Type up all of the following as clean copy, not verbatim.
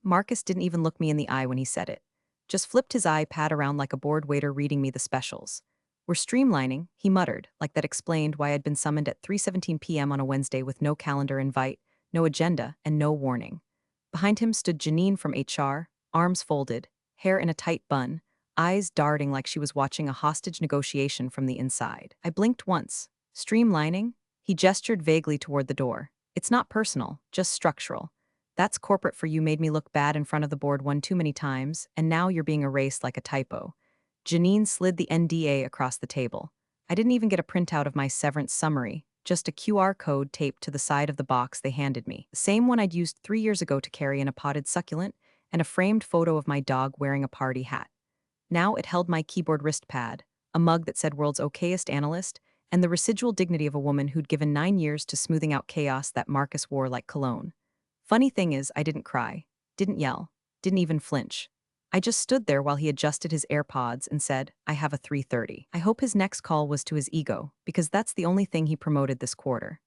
Marcus didn't even look me in the eye when he said it. Just flipped his iPad around like a bored waiter reading me the specials. We're streamlining, he muttered, like that explained why I'd been summoned at 3:17 p.m. on a Wednesday with no calendar invite, no agenda, and no warning. Behind him stood Janine from HR, arms folded, hair in a tight bun, eyes darting like she was watching a hostage negotiation from the inside. I blinked once. Streamlining? He gestured vaguely toward the door. It's not personal, just structural. That's corporate for you made me look bad in front of the board one too many times, and now you're being erased like a typo. Janine slid the NDA across the table. I didn't even get a printout of my severance summary, just a QR code taped to the side of the box they handed me. The same one I'd used 3 years ago to carry in a potted succulent, and a framed photo of my dog wearing a party hat. Now it held my keyboard wrist pad, a mug that said world's okayest analyst, and the residual dignity of a woman who'd given 9 years to smoothing out chaos that Marcus wore like cologne. Funny thing is, I didn't cry, didn't yell, didn't even flinch. I just stood there while he adjusted his AirPods and said, I have a 3:30. I hope his next call was to his ego, because that's the only thing he promoted this quarter.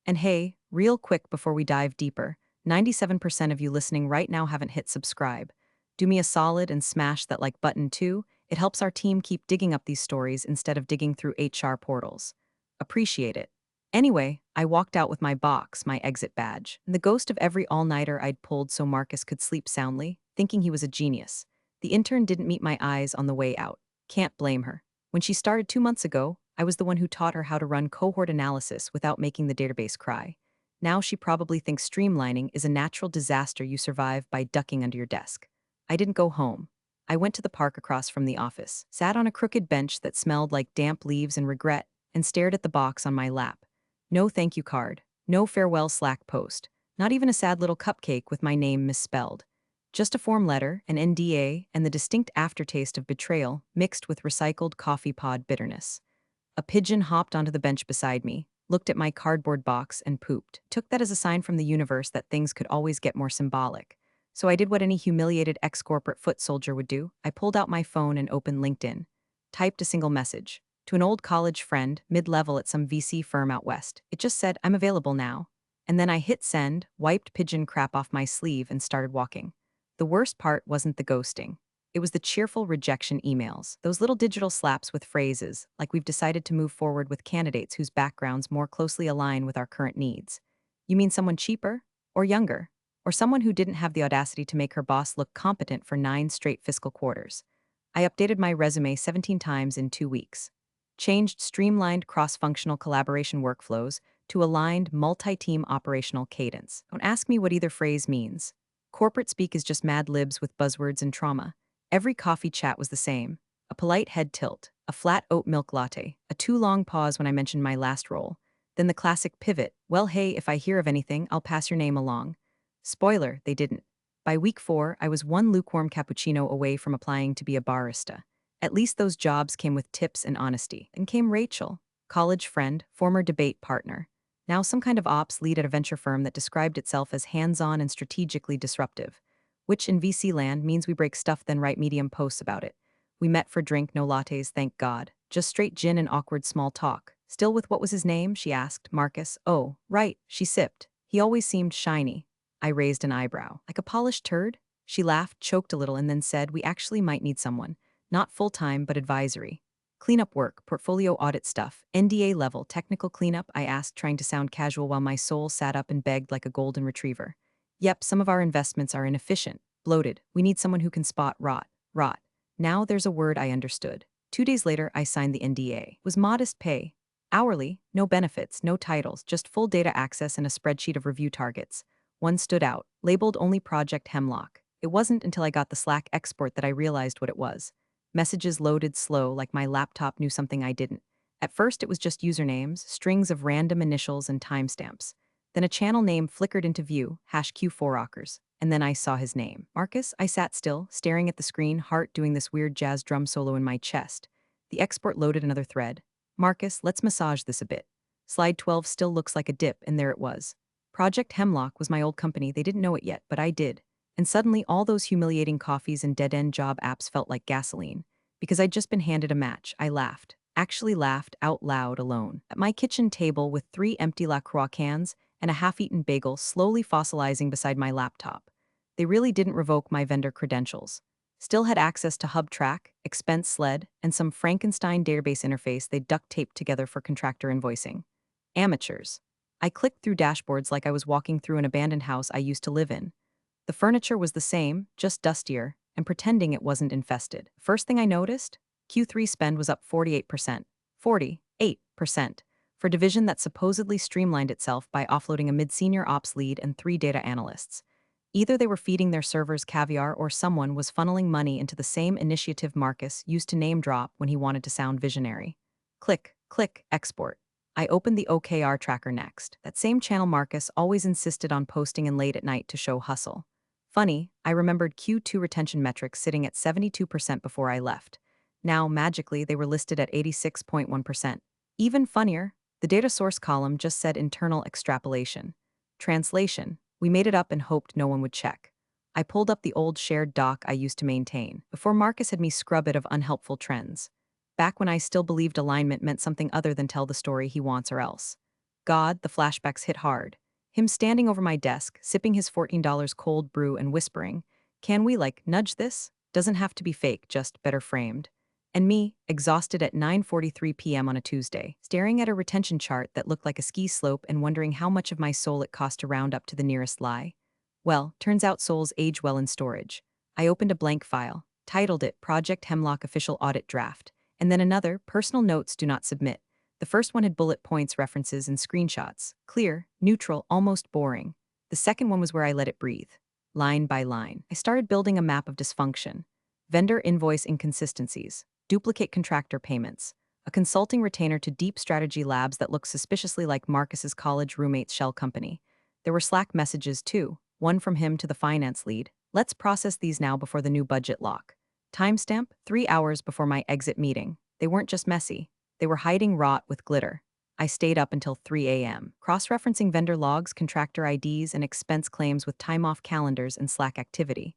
And hey, real quick before we dive deeper, 97% of you listening right now haven't hit subscribe. Do me a solid and smash that like button too. It helps our team keep digging up these stories instead of digging through HR portals. Appreciate it. Anyway, I walked out with my box, my exit badge, and the ghost of every all-nighter I'd pulled so Marcus could sleep soundly, thinking he was a genius. The intern didn't meet my eyes on the way out. Can't blame her. When she started 2 months ago, I was the one who taught her how to run cohort analysis without making the database cry. Now she probably thinks streamlining is a natural disaster you survive by ducking under your desk. I didn't go home. I went to the park across from the office, sat on a crooked bench that smelled like damp leaves and regret, and stared at the box on my lap. No thank you card, no farewell Slack post, not even a sad little cupcake with my name misspelled. Just a form letter, an NDA, and the distinct aftertaste of betrayal mixed with recycled coffee pod bitterness. A pigeon hopped onto the bench beside me, looked at my cardboard box, and pooped. Took that as a sign from the universe that things could always get more symbolic. So I did what any humiliated ex-corporate foot soldier would do. I pulled out my phone and opened LinkedIn. Typed a single message. To an old college friend, mid-level at some VC firm out west. It just said, I'm available now. And then I hit send, wiped pigeon crap off my sleeve, and started walking. The worst part wasn't the ghosting. It was the cheerful rejection emails, those little digital slaps with phrases, like we've decided to move forward with candidates whose backgrounds more closely align with our current needs. You mean someone cheaper? Or younger? Or someone who didn't have the audacity to make her boss look competent for 9 straight fiscal quarters? I updated my resume 17 times in 2 weeks. Changed streamlined cross-functional collaboration workflows to aligned multi-team operational cadence. Don't ask me what either phrase means. Corporate speak is just mad libs with buzzwords and trauma. Every coffee chat was the same. A polite head tilt, a flat oat milk latte, a too long pause when I mentioned my last role, then the classic pivot, well hey, if I hear of anything, I'll pass your name along. Spoiler, they didn't. By week 4, I was one lukewarm cappuccino away from applying to be a barista. At least those jobs came with tips and honesty. Then came Rachel, college friend, former debate partner. Now some kind of ops lead at a venture firm that described itself as hands-on and strategically disruptive, which in VC land means we break stuff then write Medium posts about it. We met for drink, no lattes, thank God. Just straight gin and awkward small talk. Still with what was his name? She asked. Marcus. Oh, right, she sipped. He always seemed shiny. I raised an eyebrow. Like a polished turd? She laughed, choked a little, and then said, we actually might need someone. Not full-time, but advisory. Cleanup work, portfolio audit stuff, NDA level, technical cleanup, I asked, trying to sound casual while my soul sat up and begged like a golden retriever. Yep, some of our investments are inefficient, bloated. We need someone who can spot rot. Rot. Now there's a word I understood. 2 days later, I signed the NDA. It was modest pay. Hourly, no benefits, no titles, just full data access and a spreadsheet of review targets. One stood out, labeled only Project Hemlock. It wasn't until I got the Slack export that I realized what it was. Messages loaded slow, like my laptop knew something I didn't. At first, it was just usernames, strings of random initials and timestamps. Then a channel name flickered into view, #Q4rockers, and then I saw his name. Marcus? I sat still, staring at the screen, heart doing this weird jazz drum solo in my chest. The export loaded another thread. Marcus, let's massage this a bit. Slide 12 still looks like a dip, and there it was. Project Hemlock was my old company. They didn't know it yet, but I did. And suddenly all those humiliating coffees and dead-end job apps felt like gasoline. Because I'd just been handed a match, I laughed. Actually laughed out loud alone. At my kitchen table with 3 empty La Croix cans and a half-eaten bagel slowly fossilizing beside my laptop. They really didn't revoke my vendor credentials. Still had access to HubTrack, Expense Sled, and some Frankenstein database interface they duct taped together for contractor invoicing. Amateurs. I clicked through dashboards like I was walking through an abandoned house I used to live in. The furniture was the same, just dustier, and pretending it wasn't infested. First thing I noticed? Q3 spend was up 48%. 48%. For a division that supposedly streamlined itself by offloading a mid-senior ops lead and 3 data analysts. Either they were feeding their servers caviar or someone was funneling money into the same initiative Marcus used to name drop when he wanted to sound visionary. Click, click, export. I opened the OKR tracker next. That same channel Marcus always insisted on posting in late at night to show hustle. Funny, I remembered Q2 retention metrics sitting at 72% before I left. Now, magically, they were listed at 86.1%. Even funnier, the data source column just said internal extrapolation. Translation: we made it up and hoped no one would check. I pulled up the old shared doc I used to maintain, before Marcus had me scrub it of unhelpful trends. Back when I still believed alignment meant something other than tell the story he wants or else. God, the flashbacks hit hard. Him standing over my desk, sipping his $14 cold brew and whispering, "Can we, nudge this? Doesn't have to be fake, just better framed." And me, exhausted at 9:43 p.m. on a Tuesday, staring at a retention chart that looked like a ski slope and wondering how much of my soul it cost to round up to the nearest lie. Well, turns out souls age well in storage. I opened a blank file, titled it Project Hemlock Official Audit Draft, and then another, Personal Notes Do Not Submit. The first one had bullet points, references, and screenshots. Clear, neutral, almost boring. The second one was where I let it breathe. Line by line. I started building a map of dysfunction. Vendor invoice inconsistencies. Duplicate contractor payments. A consulting retainer to deep strategy labs that looked suspiciously like Marcus's college roommate's shell company. There were Slack messages too, one from him to the finance lead. "Let's process these now before the new budget lock." Timestamp: 3 hours before my exit meeting. They weren't just messy. They were hiding rot with glitter. I stayed up until 3 a.m., cross-referencing vendor logs, contractor IDs, and expense claims with time-off calendars and Slack activity.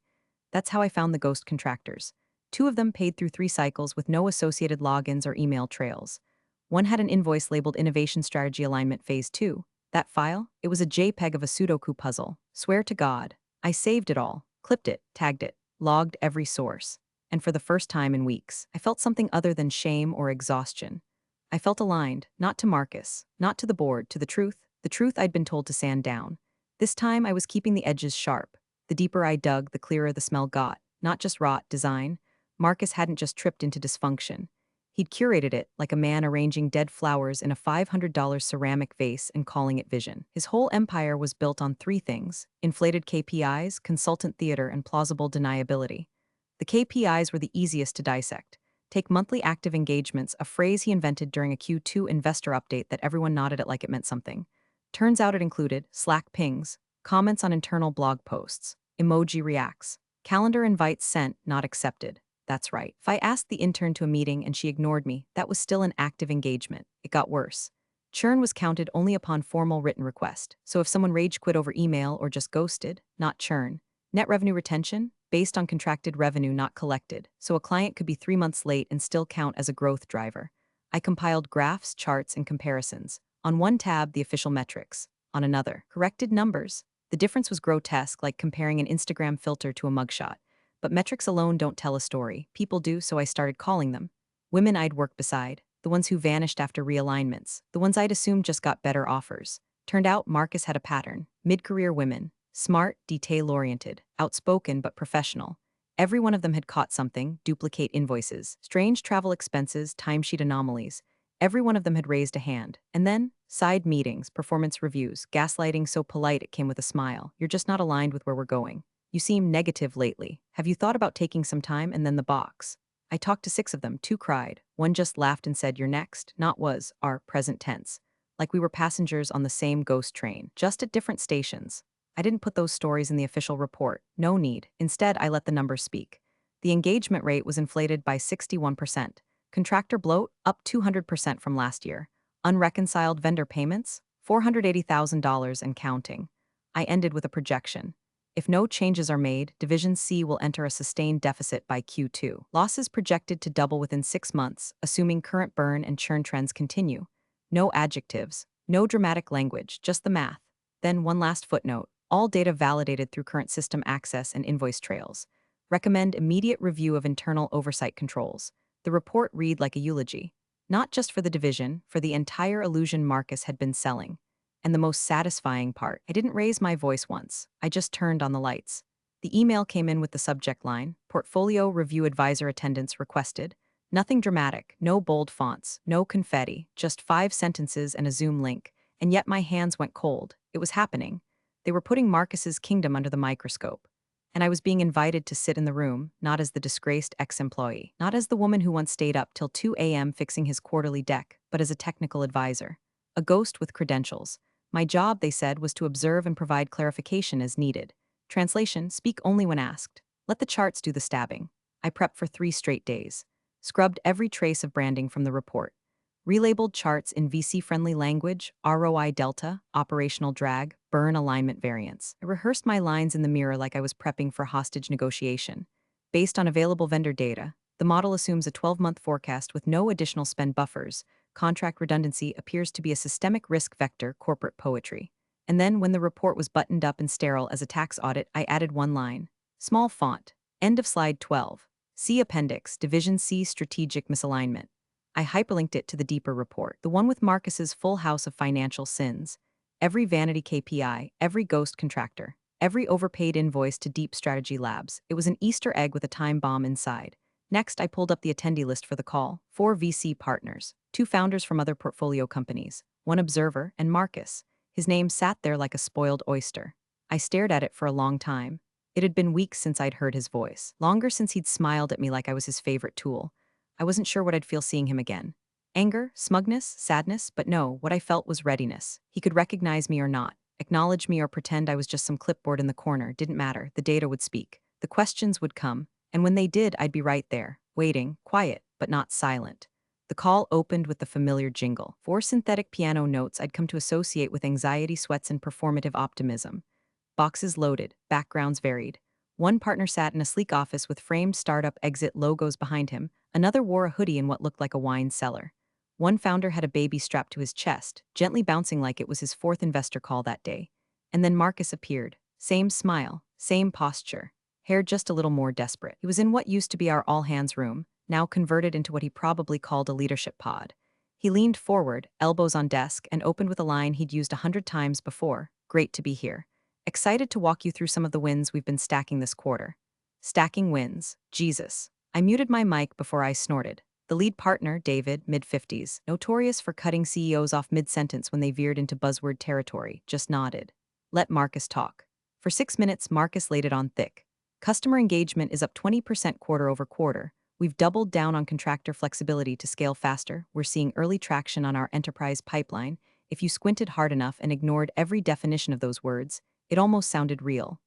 That's how I found the ghost contractors. 2 of them paid through 3 cycles with no associated logins or email trails. One had an invoice labeled Innovation Strategy Alignment Phase 2. That file? It was a JPEG of a Sudoku puzzle. Swear to God. I saved it all, clipped it, tagged it, logged every source. And for the first time in weeks, I felt something other than shame or exhaustion. I felt aligned, not to Marcus, not to the board, to the truth I'd been told to sand down. This time I was keeping the edges sharp. The deeper I dug, the clearer the smell got. Not just rot, design. Marcus hadn't just tripped into dysfunction. He'd curated it like a man arranging dead flowers in a $500 ceramic vase and calling it vision. His whole empire was built on 3 things: inflated KPIs, consultant theater, and plausible deniability. The KPIs were the easiest to dissect. Take monthly active engagements, a phrase he invented during a Q2 investor update that everyone nodded at like it meant something. Turns out it included Slack pings, comments on internal blog posts, emoji reacts, calendar invites sent, not accepted. That's right. If I asked the intern to a meeting and she ignored me, that was still an active engagement. It got worse. Churn was counted only upon formal written request. So if someone rage quit over email or just ghosted, not churn. Net revenue retention? Based on contracted revenue not collected. So a client could be 3 months late and still count as a growth driver. I compiled graphs, charts, and comparisons. On one tab, the official metrics. On another, corrected numbers. The difference was grotesque, like comparing an Instagram filter to a mugshot. But metrics alone don't tell a story. People do, so I started calling them. Women I'd worked beside, the ones who vanished after realignments, the ones I'd assumed just got better offers. Turned out Marcus had a pattern. Mid-career women. Smart, detail-oriented, outspoken but professional. Every one of them had caught something: duplicate invoices, strange travel expenses, timesheet anomalies. Every one of them had raised a hand. And then, side meetings, performance reviews, gaslighting so polite it came with a smile. "You're just not aligned with where we're going. You seem negative lately. Have you thought about taking some time?" And then the box. I talked to 6 of them, 2 cried. One just laughed and said, "You're next." Not was, our present tense. Like we were passengers on the same ghost train, just at different stations. I didn't put those stories in the official report. No need. Instead, I let the numbers speak. The engagement rate was inflated by 61%. Contractor bloat, up 200% from last year. Unreconciled vendor payments, $480,000 and counting. I ended with a projection. If no changes are made, Division C will enter a sustained deficit by Q2. Losses projected to double within 6 months, assuming current burn and churn trends continue. No adjectives, no dramatic language, just the math. Then one last footnote. All data validated through current system access and invoice trails. Recommend immediate review of internal oversight controls. The report read like a eulogy. Not just for the division, for the entire illusion Marcus had been selling. And the most satisfying part, I didn't raise my voice once. I just turned on the lights. The email came in with the subject line, Portfolio Review Advisor Attendance Requested. Nothing dramatic, no bold fonts, no confetti, just 5 sentences and a Zoom link. And yet my hands went cold. It was happening. They were putting Marcus's kingdom under the microscope. And I was being invited to sit in the room, not as the disgraced ex-employee, not as the woman who once stayed up till 2 a.m. fixing his quarterly deck, but as a technical advisor. A ghost with credentials. My job, they said, was to observe and provide clarification as needed. Translation, speak only when asked. Let the charts do the stabbing. I prepped for 3 straight days. Scrubbed every trace of branding from the report. Relabeled charts in VC-friendly language, ROI delta, operational drag, burn alignment variance. I rehearsed my lines in the mirror like I was prepping for hostage negotiation. Based on available vendor data, the model assumes a 12-month forecast with no additional spend buffers. Contract redundancy appears to be a systemic risk vector, corporate poetry. And then, when the report was buttoned up and sterile as a tax audit, I added one line. Small font. End of slide 12. See Appendix, Division C Strategic Misalignment. I hyperlinked it to the deeper report, the one with Marcus's full house of financial sins. Every vanity KPI, every ghost contractor, every overpaid invoice to Deep Strategy Labs. It was an Easter egg with a time bomb inside. Next, I pulled up the attendee list for the call. 4 VC partners, 2 founders from other portfolio companies, 1 observer, and Marcus. His name sat there like a spoiled oyster. I stared at it for a long time. It had been weeks since I'd heard his voice, longer since he'd smiled at me like I was his favorite tool. I wasn't sure what I'd feel seeing him again. Anger, smugness, sadness, but no, what I felt was readiness. He could recognize me or not, acknowledge me or pretend I was just some clipboard in the corner, didn't matter, the data would speak. The questions would come, and when they did, I'd be right there, waiting, quiet, but not silent. The call opened with the familiar jingle, 4 synthetic piano notes I'd come to associate with anxiety sweats and performative optimism. Boxes loaded, backgrounds varied. One partner sat in a sleek office with framed startup exit logos behind him, another wore a hoodie in what looked like a wine cellar. One founder had a baby strapped to his chest, gently bouncing like it was his 4th investor call that day. And then Marcus appeared. Same smile, same posture. Hair just a little more desperate. He was in what used to be our all-hands room, now converted into what he probably called a leadership pod. He leaned forward, elbows on desk, and opened with a line he'd used 100 times before. Great to be here. Excited to walk you through some of the wins we've been stacking this quarter. Stacking wins. Jesus. I muted my mic before I snorted. The lead partner, David, mid-50s, notorious for cutting CEOs off mid-sentence when they veered into buzzword territory, just nodded. Let Marcus talk. For 6 minutes, Marcus laid it on thick. Customer engagement is up 20% quarter over quarter. We've doubled down on contractor flexibility to scale faster. We're seeing early traction on our enterprise pipeline. If you squinted hard enough and ignored every definition of those words, it almost sounded real.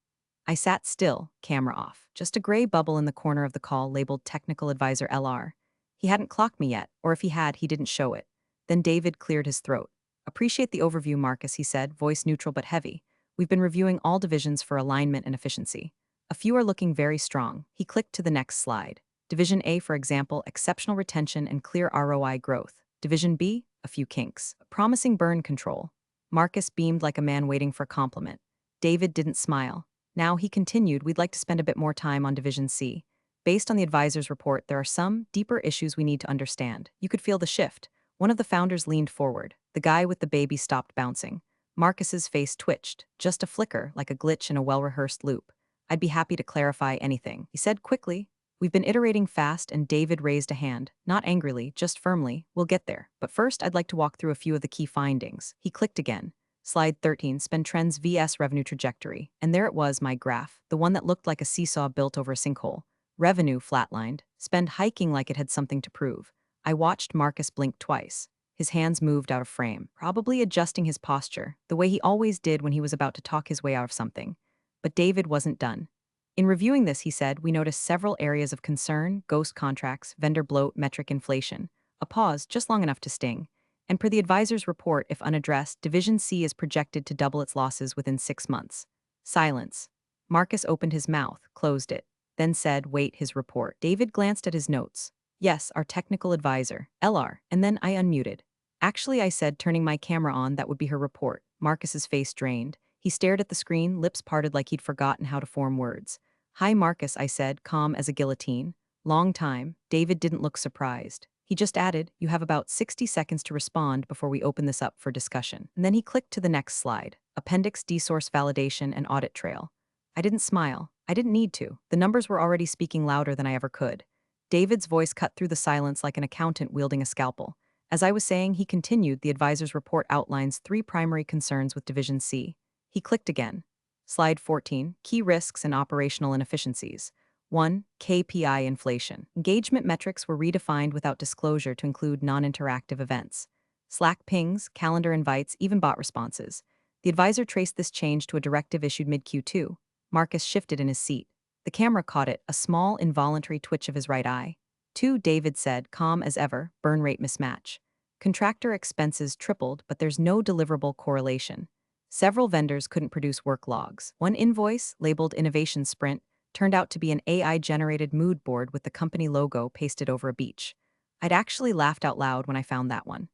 I sat still, camera off. Just a gray bubble in the corner of the call labeled Technical Advisor LR. He hadn't clocked me yet, or if he had, he didn't show it. Then David cleared his throat. Appreciate the overview, Marcus, he said, voice neutral but heavy. We've been reviewing all divisions for alignment and efficiency. A few are looking very strong. He clicked to the next slide. Division A, for example, exceptional retention and clear ROI growth. Division B, a few kinks. Promising burn control. Marcus beamed like a man waiting for a compliment. David didn't smile. Now, he continued, we'd like to spend a bit more time on Division C. Based on the advisor's report, there are some deeper issues we need to understand. You could feel the shift. One of the founders leaned forward. The guy with the baby stopped bouncing. Marcus's face twitched, just a flicker, like a glitch in a well-rehearsed loop. I'd be happy to clarify anything, he said quickly. We've been iterating fast, and David raised a hand. Not angrily, just firmly. We'll get there. But first, I'd like to walk through a few of the key findings. He clicked again. Slide 13, spend trends vs revenue trajectory. And there it was, my graph, the one that looked like a seesaw built over a sinkhole. Revenue flatlined, spend hiking like it had something to prove. I watched Marcus blink twice. His hands moved out of frame, probably adjusting his posture, the way he always did when he was about to talk his way out of something. But David wasn't done. In reviewing this, he said, we noticed several areas of concern: ghost contracts, vendor bloat, metric inflation. A pause, just long enough to sting. And per the advisor's report, if unaddressed, Division C is projected to double its losses within 6 months. Silence. Marcus opened his mouth, closed it, then said, wait, his report. David glanced at his notes. Yes, our technical advisor, LR, and then I unmuted. Actually, I said, turning my camera on, that would be her report. Marcus's face drained. He stared at the screen, lips parted like he'd forgotten how to form words. "Hi, Marcus," I said, calm as a guillotine. "Long time." David didn't look surprised. He just added, "You have about 60 seconds to respond before we open this up for discussion." And then he clicked to the next slide, Appendix D source validation and audit trail. I didn't smile. I didn't need to. The numbers were already speaking louder than I ever could. David's voice cut through the silence like an accountant wielding a scalpel. As I was saying, he continued, "The advisor's report outlines three primary concerns with Division C." He clicked again. Slide 14, Key Risks and Operational Inefficiencies. 1. KPI inflation. Engagement metrics were redefined without disclosure to include non-interactive events. Slack pings, calendar invites, even bot responses. The advisor traced this change to a directive issued mid-Q2. Marcus shifted in his seat. The camera caught it, a small, involuntary twitch of his right eye. 2. David said, calm as ever, burn rate mismatch. Contractor expenses tripled, but there's no deliverable correlation. Several vendors couldn't produce work logs. One invoice, labeled Innovation Sprint, turned out to be an AI-generated mood board with the company logo pasted over a beach. I'd actually laughed out loud when I found that one.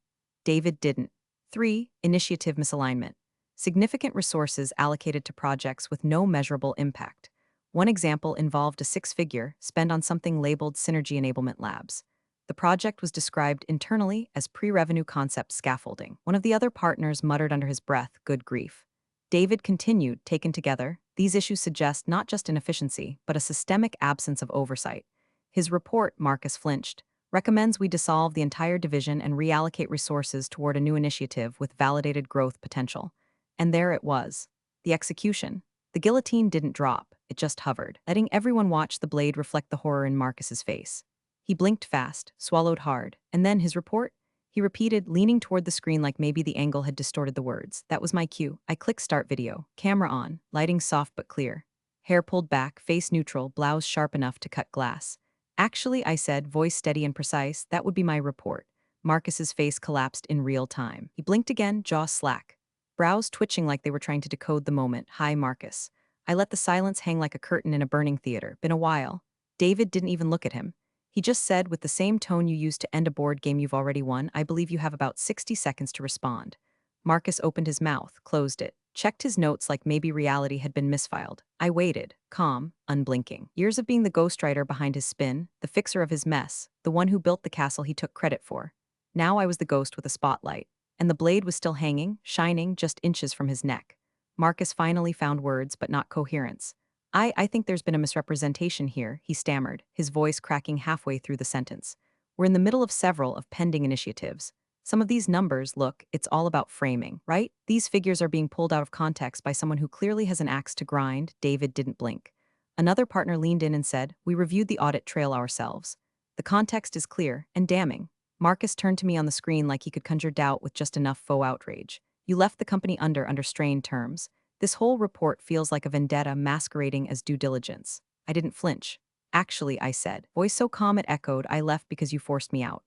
David didn't. 3. Initiative misalignment. Significant resources allocated to projects with no measurable impact. One example involved a six-figure spend on something labeled Synergy Enablement Labs. The project was described internally as pre-revenue concept scaffolding. One of the other partners muttered under his breath, "Good grief." David continued, taken together, "These issues suggest not just inefficiency, but a systemic absence of oversight." His report, Marcus flinched, recommends we dissolve the entire division and reallocate resources toward a new initiative with validated growth potential. And there it was. The execution. The guillotine didn't drop, it just hovered, letting everyone watch the blade reflect the horror in Marcus's face. He blinked fast, swallowed hard, and then his report? He repeated, leaning toward the screen like maybe the angle had distorted the words. That was my cue. I clicked start video, camera on, lighting soft but clear. Hair pulled back, face neutral, blouse sharp enough to cut glass. "Actually," I said, voice steady and precise, "that would be my report." Marcus's face collapsed in real time. He blinked again, jaw slack, brows twitching like they were trying to decode the moment. "Hi, Marcus." I let the silence hang like a curtain in a burning theater. "Been a while." David didn't even look at him. He just said, with the same tone you use to end a board game you've already won, "I believe you have about 60 seconds to respond." Marcus opened his mouth, closed it, checked his notes like maybe reality had been misfiled. I waited, calm, unblinking. Years of being the ghostwriter behind his spin, the fixer of his mess, the one who built the castle he took credit for. Now I was the ghost with a spotlight. And the blade was still hanging, shining, just inches from his neck. Marcus finally found words, but not coherence. I think there's been a misrepresentation here," he stammered, his voice cracking halfway through the sentence. "We're in the middle of several of pending initiatives. Some of these numbers, look, it's all about framing, right? These figures are being pulled out of context by someone who clearly has an axe to grind." David didn't blink. Another partner leaned in and said, "We reviewed the audit trail ourselves. The context is clear and damning." Marcus turned to me on the screen like he could conjure doubt with just enough faux outrage. "You left the company under strained terms. This whole report feels like a vendetta masquerading as due diligence." I didn't flinch. "Actually," I said, voice so calm it echoed, "I left because you forced me out.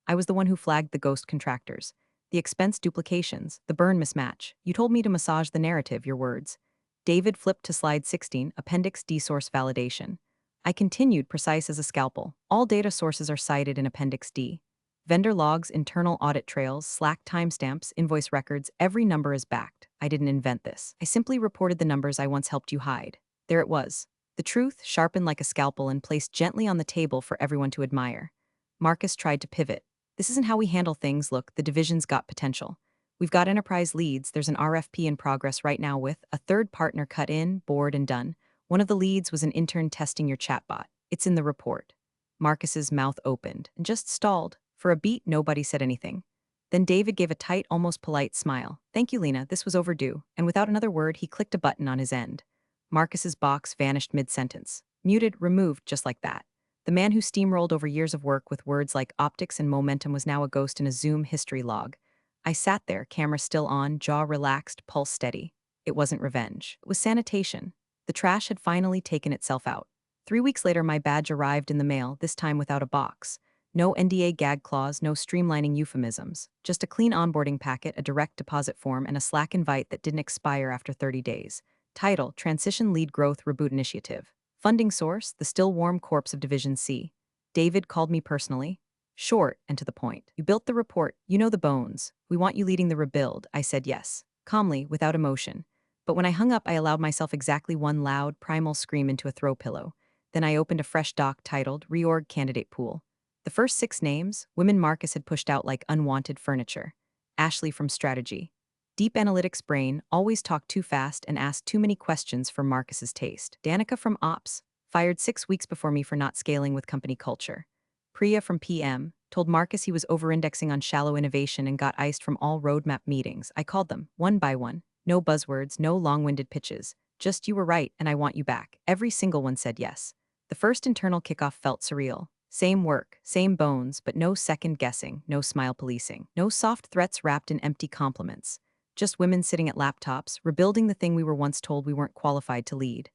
I was the one who flagged the ghost contractors. The expense duplications, the burn mismatch. You told me to massage the narrative, your words." David flipped to slide 16, Appendix D source validation. I continued, precise as a scalpel. "All data sources are cited in Appendix D. Vendor logs, internal audit trails, Slack timestamps, invoice records, every number is backed. I didn't invent this. I simply reported the numbers I once helped you hide." There it was. The truth, sharpened like a scalpel and placed gently on the table for everyone to admire. Marcus tried to pivot. "This isn't how we handle things, look, the division's got potential. We've got enterprise leads, there's an RFP in progress right now with a third partner cut in, board and done. One of the leads was an intern testing your chatbot. It's in the report." Marcus's mouth opened and just stalled. For a beat, nobody said anything. Then David gave a tight, almost polite smile. "Thank you, Lena, this was overdue." And without another word, he clicked a button on his end. Marcus's box vanished mid-sentence. Muted, removed, just like that. The man who steamrolled over years of work with words like optics and momentum was now a ghost in a Zoom history log. I sat there, camera still on, jaw relaxed, pulse steady. It wasn't revenge. It was sanitation. The trash had finally taken itself out. 3 weeks later, my badge arrived in the mail, this time without a box. No NDA gag clause, no streamlining euphemisms. Just a clean onboarding packet, a direct deposit form, and a Slack invite that didn't expire after 30 days. Title, Transition Lead Growth Reboot Initiative. Funding source, the still warm corpse of Division C. David called me personally. Short and to the point. "You built the report, you know the bones. We want you leading the rebuild." I said yes. Calmly, without emotion. But when I hung up, I allowed myself exactly one loud, primal scream into a throw pillow. Then I opened a fresh doc titled Reorg Candidate Pool. The first 6 names, women Marcus had pushed out like unwanted furniture. Ashley from Strategy. Deep analytics brain, always talked too fast and asked too many questions for Marcus's taste. Danica from Ops, fired 6 weeks before me for not scaling with company culture. Priya from PM, told Marcus he was over-indexing on shallow innovation and got iced from all roadmap meetings. I called them, one by one. No buzzwords, no long-winded pitches. Just you were right and I want you back. Every single one said yes. The first internal kickoff felt surreal. Same work, same bones, but no second guessing, no smile policing, no soft threats wrapped in empty compliments. Just women sitting at laptops, rebuilding the thing we were once told we weren't qualified to lead.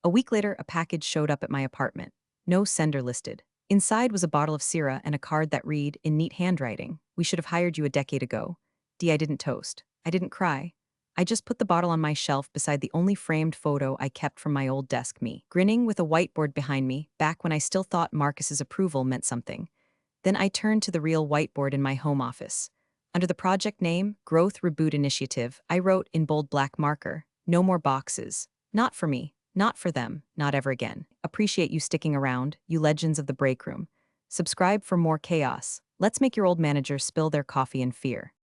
A week later, a package showed up at my apartment. No sender listed. Inside was a bottle of Syrah and a card that read, in neat handwriting, "We should have hired you a decade ago." I didn't toast. I didn't cry. I just put the bottle on my shelf beside the only framed photo I kept from my old desk, me, grinning with a whiteboard behind me, back when I still thought Marcus's approval meant something. Then I turned to the real whiteboard in my home office. Under the project name, Growth Reboot Initiative, I wrote in bold black marker, "No more boxes. Not for me. Not for them. Not ever again. Appreciate you sticking around, you legends of the break room. Subscribe for more chaos. Let's make your old managers spill their coffee in fear."